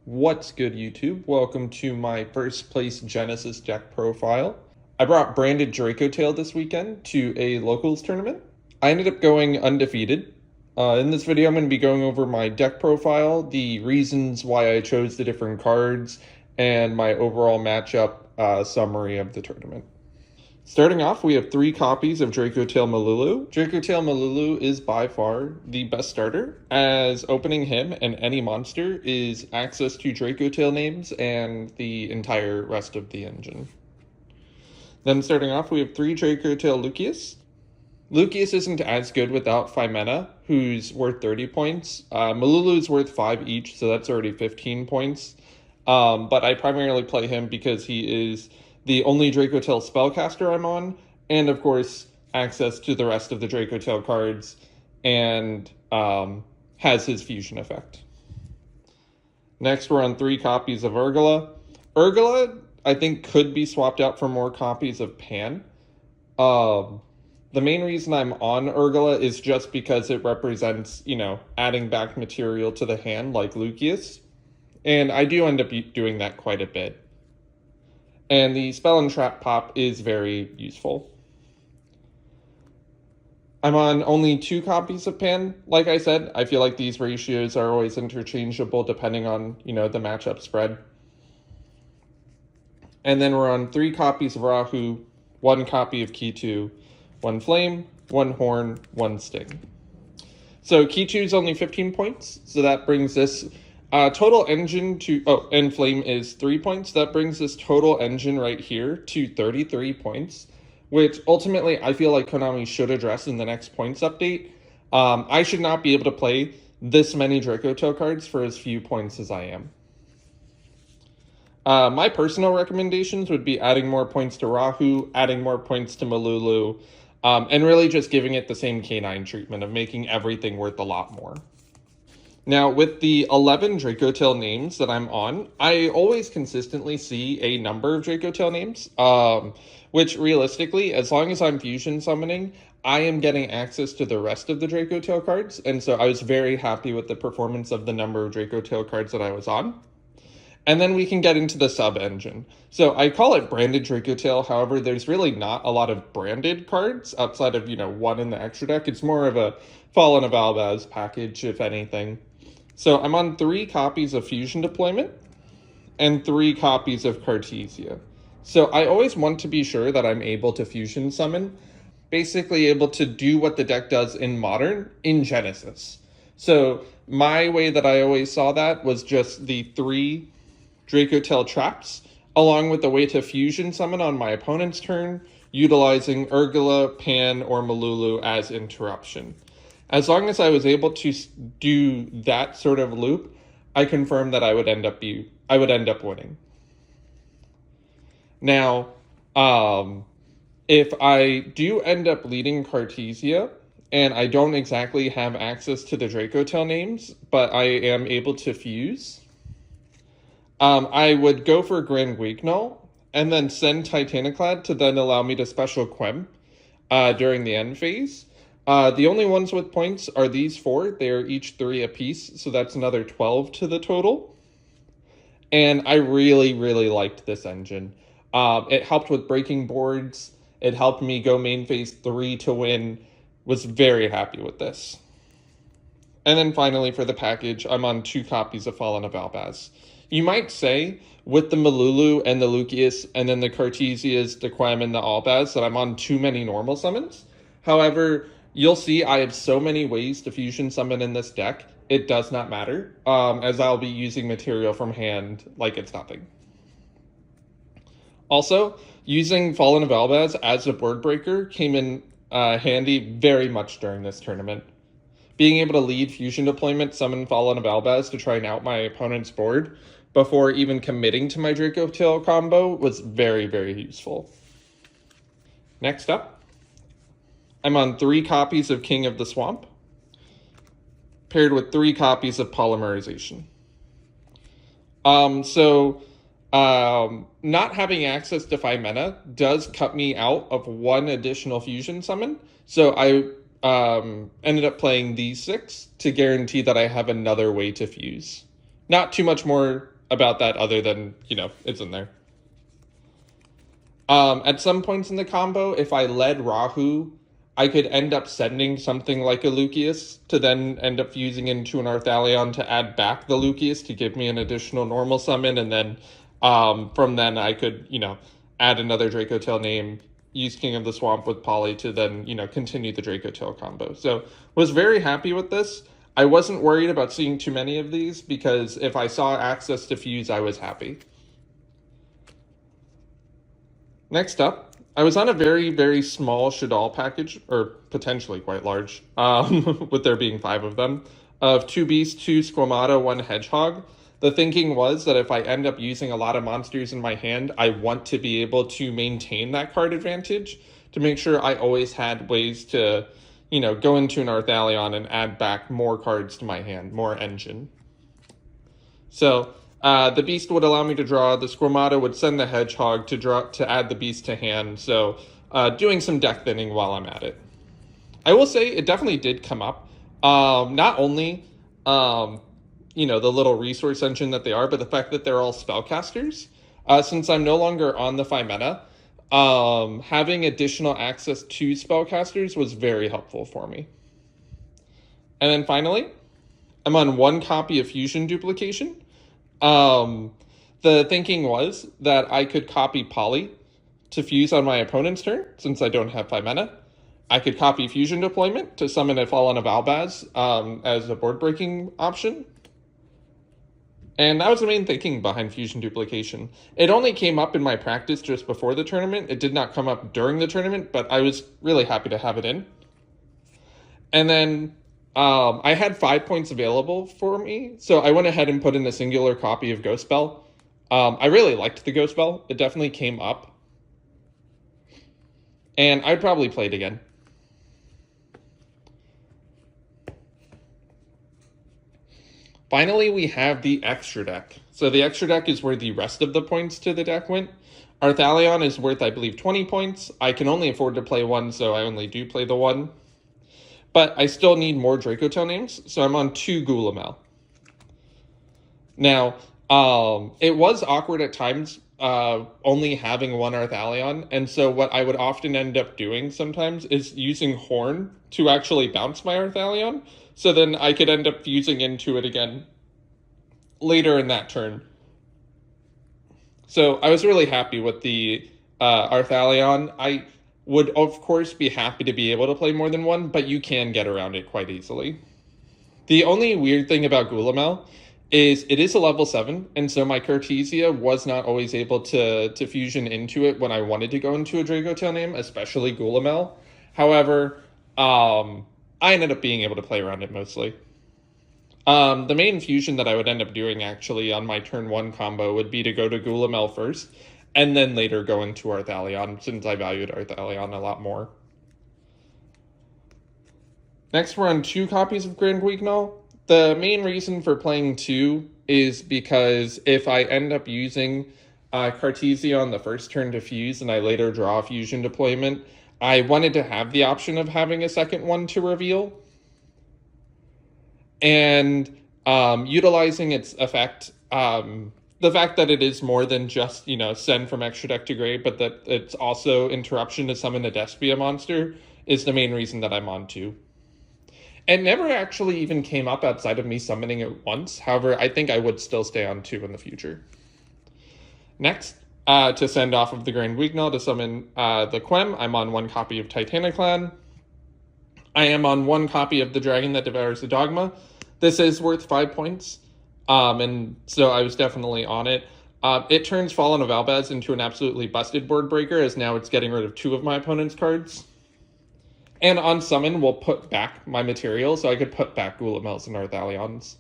What's good, YouTube? Welcome to my first place Genesys deck profile. I brought Branded Dracotail this weekend to a locals tournament. I ended up going undefeated. In this video, I'm going to be going over my deck profile, the reasons why I chose the different cards, and my overall matchup summary of the tournament. Starting off, we have 3 copies of Dracotail Malulu. Dracotail Malulu is by far the best starter, as opening him and any monster is access to Dracotail names and the entire rest of the engine. Then starting off, we have 3 Dracotail Lucius. Lucius isn't as good without Phimena, who's worth 30 points. Malulu's worth 5 each, so that's already 15 points. But I primarily play him because he is the only Dracotail spellcaster I'm on, and of course, access to the rest of the Dracotail cards, and has his fusion effect. Next, we're on 3 copies of Urgula. Urgula, I think, could be swapped out for more copies of Pan. The main reason I'm on Urgula is just because it represents, adding back material to the hand like Lucius. And I do end up doing that quite a bit. And the Spell and Trap pop is very useful. I'm on only 2 copies of Pan. Like I said, I feel like these ratios are always interchangeable depending on, the matchup spread. And then we're on 3 copies of Rahu, 1 copy of Kitu, 1 Flame, 1 Horn, 1 Sting. So Kitu is only 15 points, so that brings this total engine to, and Flame is 3 points. That brings this total engine right here to 33 points, which ultimately I feel like Konami should address in the next points update. I should not be able to play this many Dracotail cards for as few points as I am. My personal recommendations would be adding more points to Rahu, adding more points to Malulu, and really just giving it the same K9 treatment of making everything worth a lot more. Now, with the 11 Dracotail names that I'm on, I always consistently see a number of Dracotail names, which realistically, as long as I'm fusion summoning, I am getting access to the rest of the Dracotail cards, and so I was very happy with the performance of the number of Dracotail cards that I was on. And then we can get into the sub-engine. So I call it Branded Dracotail, however, there's really not a lot of branded cards outside of, 1 in the extra deck. It's more of a Fallen of Albaz package, if anything. So I'm on 3 copies of Fusion Deployment and 3 copies of Cartesia. So I always want to be sure that I'm able to Fusion Summon, basically able to do what the deck does in Modern in Genesys. So my way that I always saw that was just the 3 Dracotail traps, along with the way to Fusion Summon on my opponent's turn, utilizing Urgula, Pan, or Malulu as interruption. As long as I was able to do that sort of loop, I confirmed that I would end up winning. Now, if I do end up leading Cartesia, and I don't exactly have access to the Dracotail names, but I am able to fuse, I would go for Grand Guignol, and then send Titaniclad to then allow me to special Quem during the end phase. The only ones with points are these 4. They are each 3 apiece, so that's another 12 to the total. And I really, really liked this engine. It helped with breaking boards. It helped me go main phase 3 to win. Was very happy with this. And then finally for the package, I'm on 2 copies of Fallen of Albaz. You might say, with the Malulu and the Lucius, and then the Cartesias, the Quem, and the Albaz, that I'm on too many normal summons. However, you'll see I have so many ways to fusion summon in this deck, it does not matter, as I'll be using material from hand like it's nothing. Also, using Fallen of Albaz as a board breaker came in handy very much during this tournament. Being able to lead fusion deployment, summon Fallen of Albaz to try and out my opponent's board before even committing to my Dracotail combo was very, very useful. Next up, I'm on 3 copies of King of the Swamp, paired with 3 copies of Polymerization. Not having access to Phimena does cut me out of 1 additional fusion summon, so I ended up playing these 6 to guarantee that I have another way to fuse. Not too much more about that other than, it's in there. At some points in the combo, if I led Rahu, I could end up sending something like a Lucius to then end up fusing into an Arthalion to add back the Lucius to give me an additional normal summon, and then from then I could, add another Dracotail name, use King of the Swamp with Poly to then, continue the Dracotail combo. So was very happy with this. I wasn't worried about seeing too many of these because if I saw access to fuse, I was happy. Next up, I was on a very, very small Shadal package, or potentially quite large, with there being 5 of them, of 2 Beasts, 2 Squamata, 1 Hedgehog. The thinking was that if I end up using a lot of monsters in my hand, I want to be able to maintain that card advantage to make sure I always had ways to, go into an Arthalion and add back more cards to my hand, more engine. So the Beast would allow me to draw. The Squamata would send the Hedgehog to add the Beast to hand. So doing some deck thinning while I'm at it. I will say it definitely did come up. Not only the little resource engine that they are, but the fact that they're all spellcasters. Since I'm no longer on the 5 mana, having additional access to spellcasters was very helpful for me. And then finally, I'm on 1 copy of Fusion Duplication. The thinking was that I could copy Poly to fuse on my opponent's turn, since I don't have 5 mana. I could copy Fusion Deployment to summon a Fallen of Albaz as a board breaking option. And that was the main thinking behind Fusion Duplication. It only came up in my practice just before the tournament. It did not come up during the tournament, but I was really happy to have it in. And then I had 5 points available for me, so I went ahead and put in a singular copy of Ghost Bell. I really liked the Ghost Bell. It definitely came up. And I'd probably play it again. Finally, we have the extra deck. So the extra deck is where the rest of the points to the deck went. Arthalion is worth, I believe, 20 points. I can only afford to play 1, so I only do play the 1. But I still need more Dracotail names, so I'm on 2 Gulamel. Now, it was awkward at times only having 1 Arthalion, and so what I would often end up doing sometimes is using Horn to actually bounce my Arthalion, so then I could end up fusing into it again later in that turn. So I was really happy with the Arthalion. I would, of course, be happy to be able to play more than 1, but you can get around it quite easily. The only weird thing about Gulamel is it is a level 7, and so my Cartesia was not always able to fusion into it when I wanted to go into a Dracotail name, especially Gulamel. However, I ended up being able to play around it mostly. The main fusion that I would end up doing actually on my turn 1 combo would be to go to Gulamel first, and then later go into Arthalion, since I valued Arthalion a lot more. Next, we're on 2 copies of Grand Guignol. The main reason for playing 2 is because if I end up using Cartesia on the first turn to fuse and I later draw a fusion deployment, I wanted to have the option of having a second one to reveal. And utilizing its effect, the fact that it is more than just, send from extra deck to grave, but that it's also interruption to summon a Despia monster is the main reason that I'm on 2. It never actually even came up outside of me summoning it once. However, I think I would still stay on 2 in the future. Next, to send off of the Grand Guignol to summon the Quem, I'm on 1 copy of Titaniclan. I am on 1 copy of the Dragon That Devours the Dogma. This is worth 5 points, and so I was definitely on it. It turns Fallen of Albaz into an absolutely busted board breaker, as now it's getting rid of 2 of my opponent's cards. And on summon, we'll put back my material, so I could put back Gulamels and Arthalions.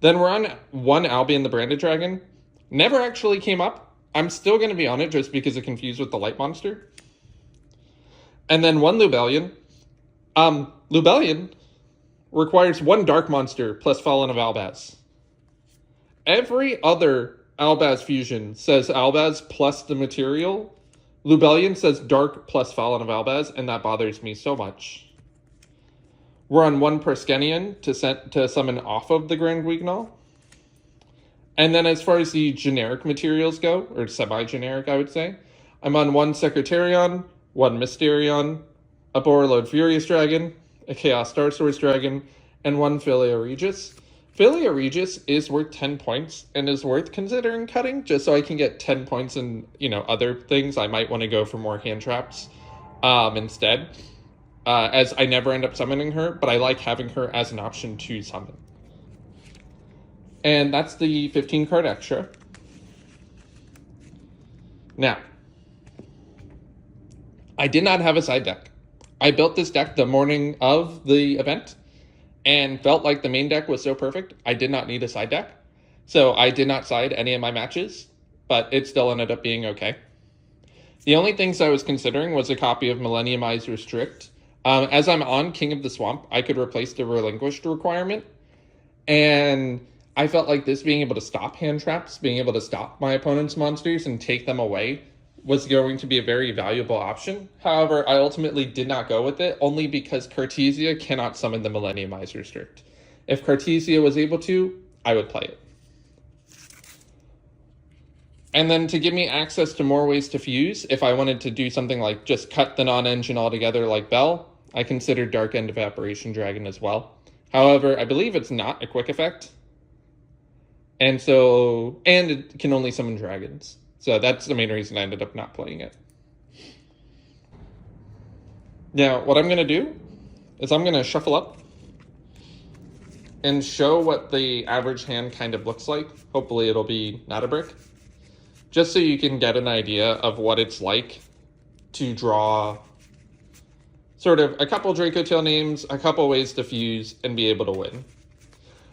Then we're on 1 Albion the Branded Dragon. Never actually came up. I'm still going to be on it just because it confused with the Light Monster. And then 1 Lubellion. Lubellion requires 1 Dark Monster plus Fallen of Albaz. Every other Albaz fusion says Albaz plus the material. Lubellion says Dark plus Fallen of Albaz, and that bothers me so much. We're on 1 Perskenian to summon off of the Grand Guignol. And then as far as the generic materials go, or semi-generic, I would say, I'm on 1 Secretarion, 1 Mysterion, a Borreload Furious Dragon, a Chaos Star Source Dragon, and 1 Filio Regis. Filio Regis is worth 10 points and is worth considering cutting, just so I can get 10 points in, other things. I might want to go for more hand traps instead, as I never end up summoning her, but I like having her as an option to summon. And that's the 15 card extra. Now, I did not have a side deck. I built this deck the morning of the event and felt like the main deck was so perfect, I did not need a side deck. So I did not side any of my matches, but it still ended up being okay. The only things I was considering was a copy of Millenniumize Restrict. As I'm on King of the Swamp, I could replace the Relinquished requirement. And I felt like this being able to stop hand traps, being able to stop my opponent's monsters and take them away was going to be a very valuable option. However, I ultimately did not go with it, only because Cartesia cannot summon the Millenniumize Restrict. If Cartesia was able to, I would play it. And then to give me access to more ways to fuse, if I wanted to do something like just cut the non-engine altogether like Bell, I considered Dark End Evaporation Dragon as well. However, I believe it's not a quick effect. And it can only summon dragons. So that's the main reason I ended up not playing it. Now, what I'm going to do is I'm going to shuffle up and show what the average hand kind of looks like. Hopefully it'll be not a brick. Just so you can get an idea of what it's like to draw sort of a couple Dracotail names, a couple ways to fuse, and be able to win.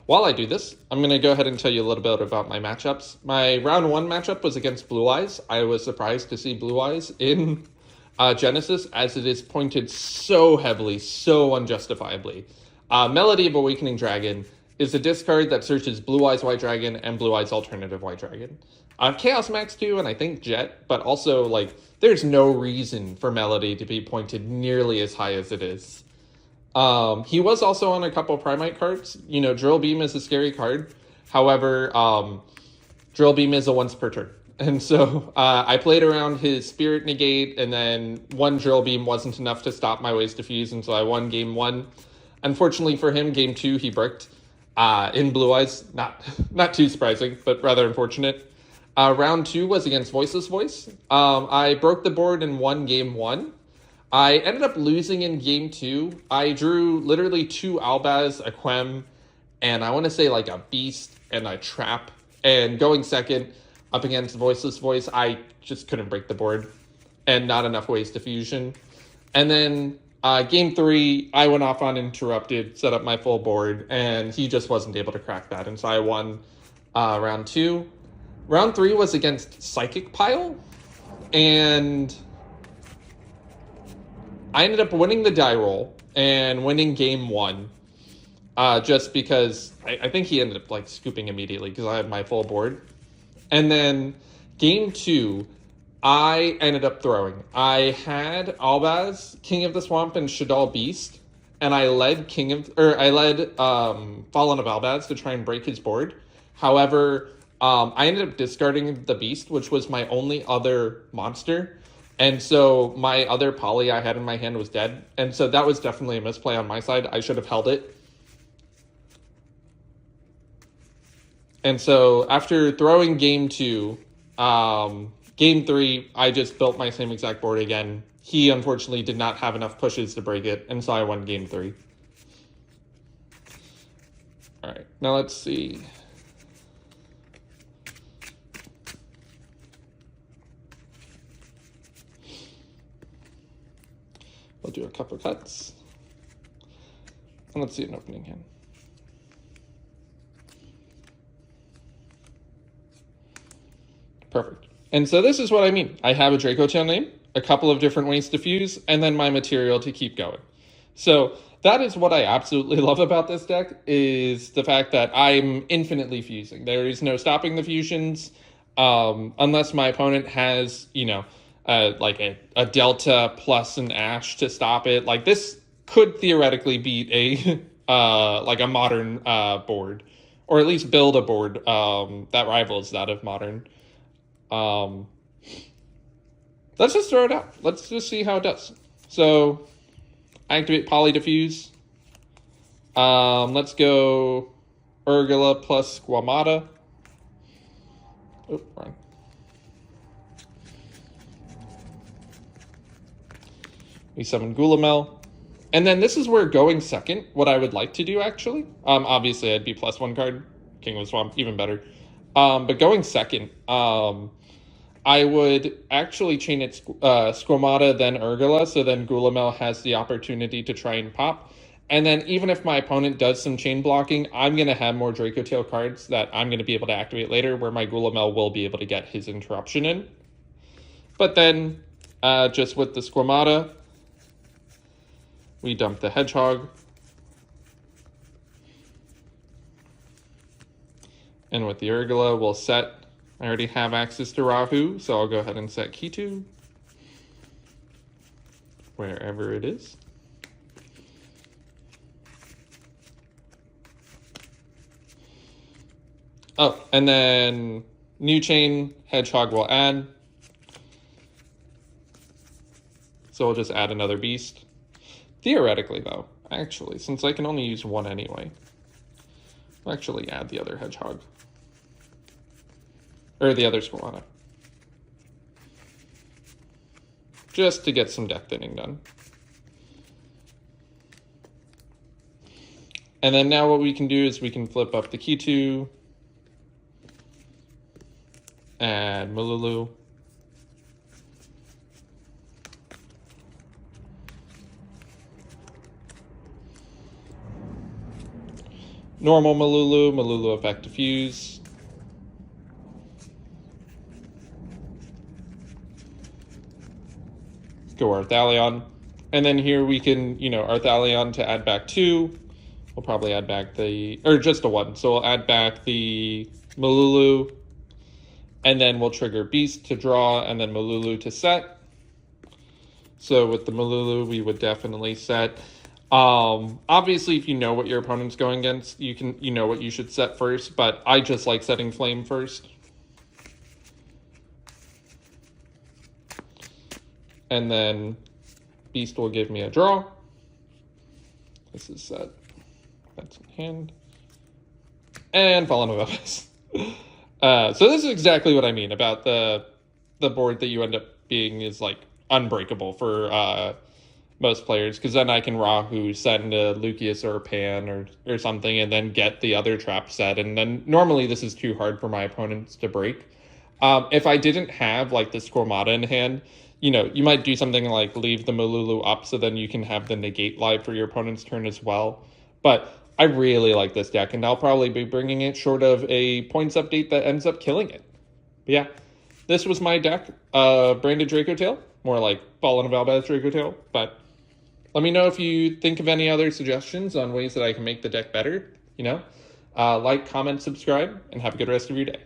While I do this, I'm going to go ahead and tell you a little bit about my matchups. My round 1 matchup was against Blue Eyes. I was surprised to see Blue Eyes in Genesys, as it is pointed so heavily, so unjustifiably. Melody of Awakening Dragon is a discard that searches Blue Eyes White Dragon and Blue Eyes Alternative White Dragon. Chaos Max 2 and I think Jet, but also, there's no reason for Melody to be pointed nearly as high as it is. He was also on a couple Primite cards. Drill Beam is a scary card. However, Drill Beam is a once per turn. And so I played around his Spirit Negate, and then 1 Drill Beam wasn't enough to stop my ways to fuse, and so I won game 1. Unfortunately for him, game 2 he bricked in Blue Eyes. Not too surprising, but rather unfortunate. Round 2 was against Voiceless Voice. I broke the board and won game 1. I ended up losing in game 2. I drew literally 2 Albaz, a Quem, and I want to say a Beast and a Trap. And going second up against Voiceless Voice, I just couldn't break the board and not enough ways to fusion. And then game 3, I went off on Interrupted, set up my full board, and he just wasn't able to crack that. And so I won round 2. Round 3 was against Psychic Pile, and I ended up winning the die roll and winning game 1, just because I think he ended up scooping immediately because I had my full board. And then game 2, I ended up throwing. I had Albaz, King of the Swamp, and Shadal Beast, and I led Fallen of Albaz to try and break his board. However, I ended up discarding the Beast, which was my only other monster. And so my other poly I had in my hand was dead. And so that was definitely a misplay on my side. I should have held it. And so after throwing game 2, game 3, I just built my same exact board again. He unfortunately did not have enough pushes to break it. And so I won game 3. All right, now let's see. We'll do a couple cuts. And let's see an opening hand. Perfect. And so this is what I mean. I have a Dracotail name, a couple of different ways to fuse, and then my material to keep going. So that is what I absolutely love about this deck, is the fact that I'm infinitely fusing. There is no stopping the fusions, unless my opponent has, a Delta plus an Ash to stop it. This could theoretically beat a modern board or at least build a board that rivals that of Modern. Let's just throw it out. Let's just see how it does. So, activate Poly Diffuse. Let's go Urgula plus Squamata. Oh, wrong. We summon Gulamel. And then this is where going second, what I would like to do, actually. Obviously, I'd be +1 card. King of Swamp, even better. But going second, I would actually chain it Squamata, then Urgula, so then Gulamel has the opportunity to try and pop. And then even if my opponent does some chain blocking, I'm going to have more Dracotail cards that I'm going to be able to activate later, where my Gulamel will be able to get his interruption in. But then, just with the Squamata, we dump the Hedgehog. And with the Urgula, we'll set... I already have access to Rahu, so I'll go ahead and set Kitu. Wherever it is. Oh, and then new chain, Hedgehog will add. So we'll just add another beast. Theoretically, though, actually, since I can only use one anyway, I'll actually add the other Hedgehog. Or the other Squamata. Just to get some deck thinning done. And then now what we can do is we can flip up the Kitu, add Malulu, normal Malulu, Malulu effect diffuse, go Arthalion, and then here we can, Arthalion to add back 2. We'll probably add back or just a 1. So we'll add back the Malulu, and then we'll trigger Beast to draw, and then Malulu to set. So with the Malulu, we would definitely set. Obviously, if you know what your opponent's going against, you know what you should set first, but I just like setting Flame first. And then Beast will give me a draw. This is set. That's in hand. And Fallen of Abyss. So this is exactly what I mean about the board that you end up being is like unbreakable for most players, because then I can Rahu send a Lucius or a Pan or something and then get the other trap set. And then normally this is too hard for my opponents to break. If I didn't have like the Squamata in hand, you might do something like leave the Malulu up so then you can have the negate live for your opponent's turn as well. But I really like this deck, and I'll probably be bringing it short of a points update that ends up killing it. But yeah, this was my deck, Branded Dracotail, more like Fallen of Albaz Dracotail. But let me know if you think of any other suggestions on ways that I can make the deck better. Like, comment, subscribe, and have a good rest of your day.